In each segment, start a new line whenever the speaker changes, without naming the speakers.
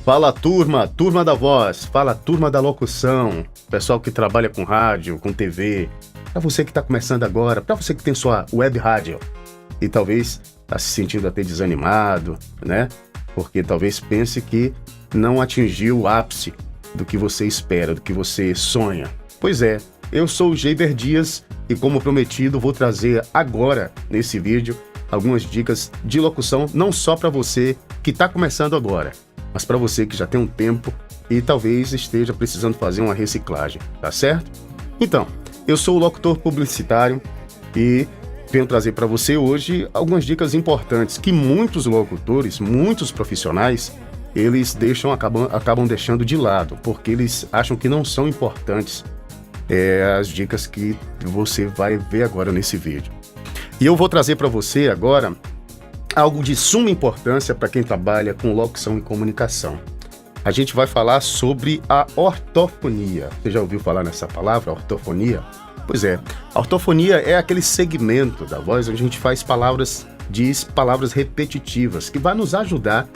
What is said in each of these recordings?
Fala turma da voz, fala turma da locução, pessoal que trabalha com rádio, com TV, para você que está começando agora, para você que tem sua web rádio e talvez está se sentindo até desanimado, né? Porque talvez pense que não atingiu o ápice do que você espera, do que você sonha. Pois é, eu sou o Geiber Dias e, como prometido, vou trazer agora, nesse vídeo, algumas dicas de locução, não só para você que está começando agora, mas para você que já tem um tempo e talvez esteja precisando fazer uma reciclagem, tá certo? Então, eu sou o locutor publicitário e venho trazer para você hoje algumas dicas importantes que muitos locutores, muitos profissionais, eles acabam deixando de lado, porque eles acham que não são importantes as dicas que você vai ver agora nesse vídeo. E eu vou trazer para você agora algo de suma importância para quem trabalha com locução e comunicação. A gente vai falar sobre a ortofonia. Você já ouviu falar nessa palavra, ortofonia? Pois é, a ortofonia é aquele segmento da voz onde a gente diz palavras repetitivas, que vai nos ajudar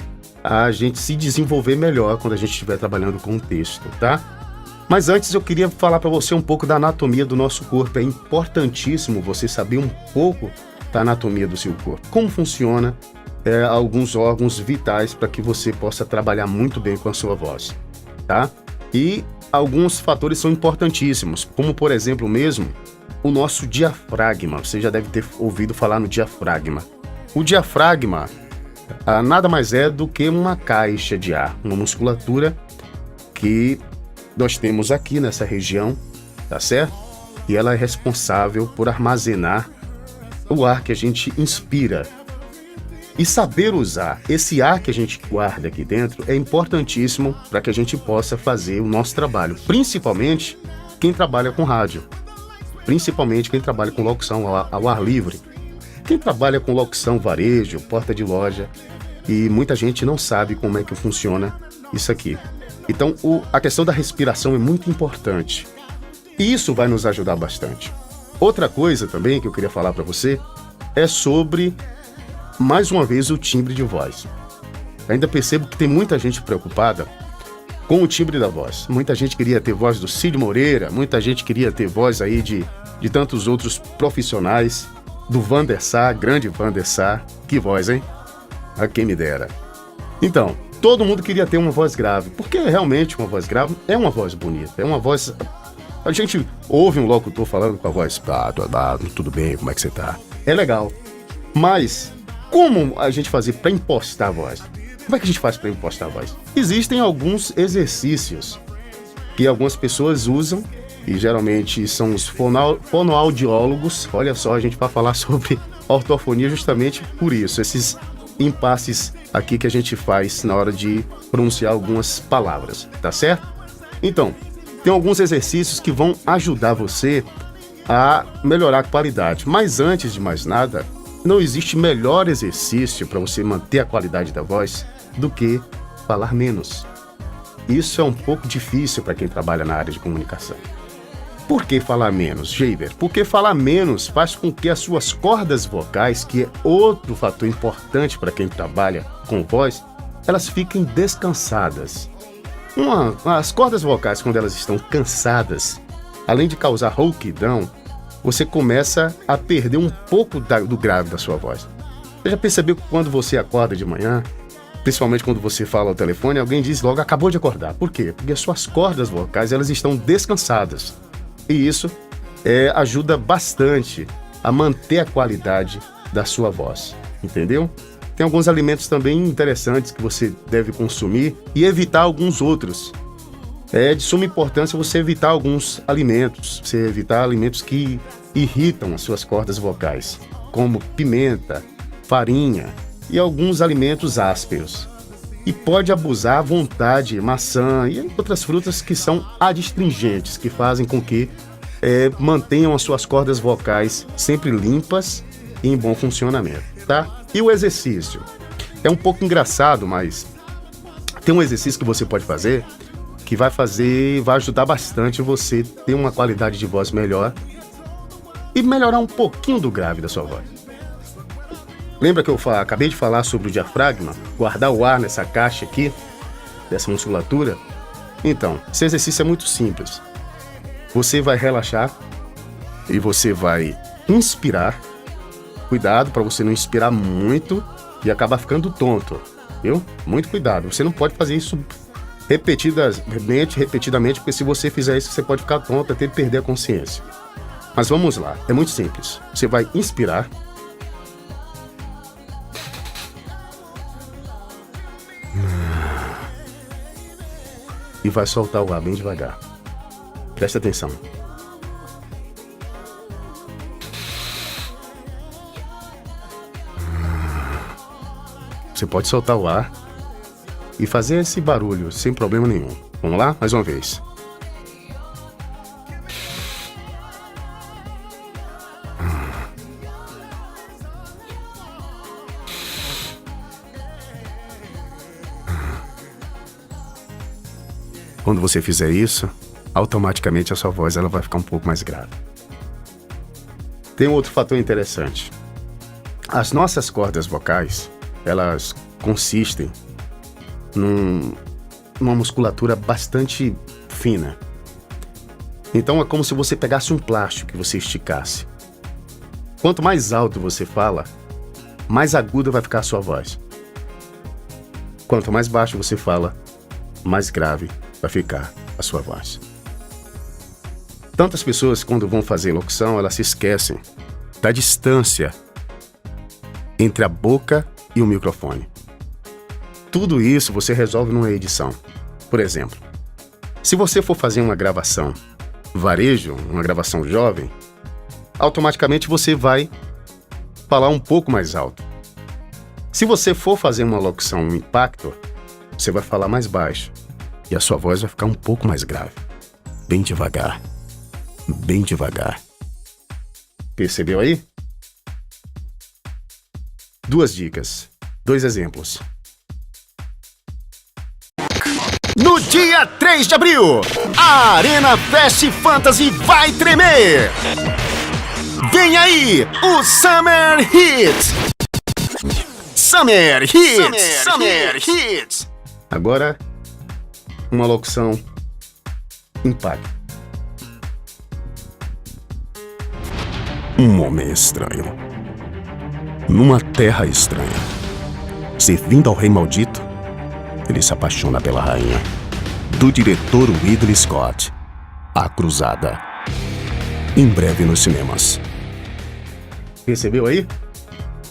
a gente se desenvolver melhor quando a gente estiver trabalhando com um texto, tá? Mas antes eu queria falar para você um pouco da anatomia do nosso corpo. É importantíssimo você saber um pouco da anatomia do seu corpo. Como funciona alguns órgãos vitais para que você possa trabalhar muito bem com a sua voz, tá? E alguns fatores são importantíssimos, como por exemplo mesmo o nosso diafragma. Você já deve ter ouvido falar no diafragma. O diafragma nada mais é do que uma caixa de ar, uma musculatura que nós temos aqui nessa região, tá certo? E ela é responsável por armazenar o ar que a gente inspira. E saber usar esse ar que a gente guarda aqui dentro é importantíssimo para que a gente possa fazer o nosso trabalho, principalmente quem trabalha com rádio, principalmente quem trabalha com locução ao ar livre, quem trabalha com locução varejo, porta de loja, e muita gente não sabe como é que funciona isso aqui. Então, a questão da respiração é muito importante. E isso vai nos ajudar bastante. Outra coisa também que eu queria falar para você é sobre, mais uma vez, o timbre de voz. Ainda percebo que tem muita gente preocupada com o timbre da voz. Muita gente queria ter voz do Cid Moreira, muita gente queria ter voz aí de tantos outros profissionais, do Vander Sá, grande Vander Sá. Que voz, hein? A quem me dera. Então, todo mundo queria ter uma voz grave, porque realmente uma voz grave é uma voz bonita, é uma voz... A gente ouve um locutor falando com a voz, tudo bem, como é que você tá? É legal. Mas, como a gente fazer para impostar a voz? Como é que a gente faz para impostar a voz? Existem alguns exercícios que algumas pessoas usam, e geralmente são os fonoaudiólogos. Olha só, a gente vai falar sobre ortofonia justamente por isso, esses impasses aqui que a gente faz na hora de pronunciar algumas palavras, tá certo? Então, tem alguns exercícios que vão ajudar você a melhorar a qualidade. Mas antes de mais nada, não existe melhor exercício para você manter a qualidade da voz do que falar menos. Isso é um pouco difícil para quem trabalha na área de comunicação. Por que falar menos, Geiber? Porque falar menos faz com que as suas cordas vocais, que é outro fator importante para quem trabalha com voz, elas fiquem descansadas. As cordas vocais, quando elas estão cansadas, além de causar rouquidão, você começa a perder um pouco do grave da sua voz. Você já percebeu que quando você acorda de manhã, principalmente quando você fala ao telefone, alguém diz logo, acabou de acordar. Por quê? Porque as suas cordas vocais, elas estão descansadas. E isso ajuda bastante a manter a qualidade da sua voz, entendeu? Tem alguns alimentos também interessantes que você deve consumir e evitar alguns outros. É de suma importância você evitar alguns alimentos, você evitar alimentos que irritam as suas cordas vocais, como pimenta, farinha e alguns alimentos ásperos. E pode abusar à vontade, maçã e outras frutas que são adstringentes, que fazem com que mantenham as suas cordas vocais sempre limpas e em bom funcionamento, tá? E o exercício? É um pouco engraçado, mas tem um exercício que você pode fazer que vai ajudar bastante você ter uma qualidade de voz melhor e melhorar um pouquinho do grave da sua voz. Lembra que eu acabei de falar sobre o diafragma? Guardar o ar nessa caixa aqui. dessa musculatura? Então, esse exercício é muito simples. Você vai relaxar e você vai inspirar. Cuidado para você não inspirar muito e acabar ficando tonto, viu? Muito cuidado. Você não pode fazer isso repetidamente, porque se você fizer isso, você pode ficar tonto até perder a consciência. Mas vamos lá, é muito simples. Você vai inspirar. E vai soltar o ar bem devagar. Presta atenção. Você pode soltar o ar e fazer esse barulho sem problema nenhum. Vamos lá? Mais uma vez. Quando você fizer isso, automaticamente a sua voz ela vai ficar um pouco mais grave. Tem um outro fator interessante. As nossas cordas vocais, elas consistem numa musculatura bastante fina. Então é como se você pegasse um plástico e você esticasse. Quanto mais alto você fala, mais aguda vai ficar a sua voz. Quanto mais baixo você fala, mais grave vai ficar a sua voz. Tantas pessoas, quando vão fazer locução, elas se esquecem da distância entre a boca e o microfone. Tudo isso você resolve numa edição. Por exemplo, se você for fazer uma gravação varejo, uma gravação jovem, automaticamente você vai falar um pouco mais alto. Se você for fazer uma locução impacto, você vai falar mais baixo e a sua voz vai ficar um pouco mais grave. Bem devagar. Bem devagar. Percebeu aí? 2 dicas, 2 exemplos. No dia 3 de abril, a Arena Fest Fantasy vai tremer! Vem aí, o Summer Hits! Summer Hits! Summer Hits! Agora, uma locução impacto. Um homem estranho, numa terra estranha, servindo ao rei maldito, ele se apaixona pela rainha. Do diretor Ridley Scott, A Cruzada. Em breve nos cinemas. Percebeu aí?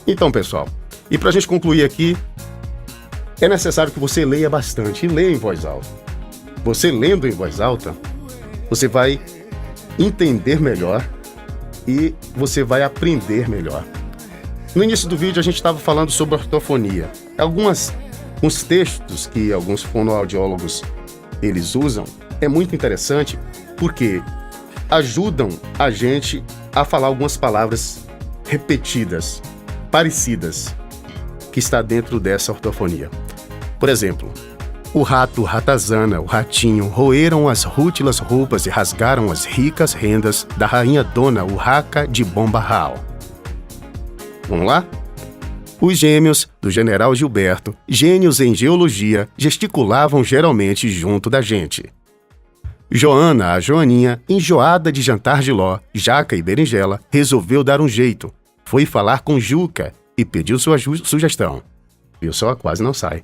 Então, pessoal, e pra gente concluir aqui, é necessário que você leia bastante e leia em voz alta. Você lendo em voz alta, você vai entender melhor e você vai aprender melhor. No início do vídeo a gente estava falando sobre ortofonia. Uns textos que alguns fonoaudiólogos eles usam é muito interessante porque ajudam a gente a falar algumas palavras repetidas, parecidas, que está dentro dessa ortofonia. Por exemplo, o rato, ratazana, o ratinho roeram as rútilas roupas e rasgaram as ricas rendas da rainha dona Urraca de Bombahal. Vamos lá? Os gêmeos do general Gilberto, gênios em geologia, gesticulavam geralmente junto da gente. Joana, a Joaninha, enjoada de jantar Giló, Jaca e berinjela, resolveu dar um jeito. Foi falar com Juca e pediu sua sugestão. Viu só? Quase não sai.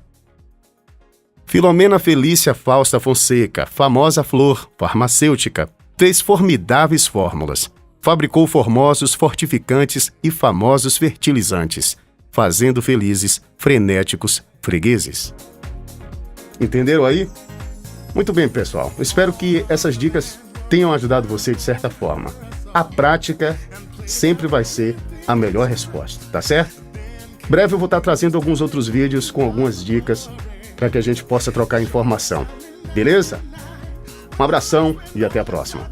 Filomena Felícia Fausta Fonseca, famosa flor farmacêutica, fez formidáveis fórmulas. Fabricou formosos fortificantes e famosos fertilizantes, fazendo felizes, frenéticos fregueses. Entenderam aí? Muito bem, pessoal. Espero que essas dicas tenham ajudado você de certa forma. A prática sempre vai ser a melhor resposta, tá certo? Breve eu vou estar trazendo alguns outros vídeos com algumas dicas para que a gente possa trocar informação. Beleza? Um abração e até a próxima.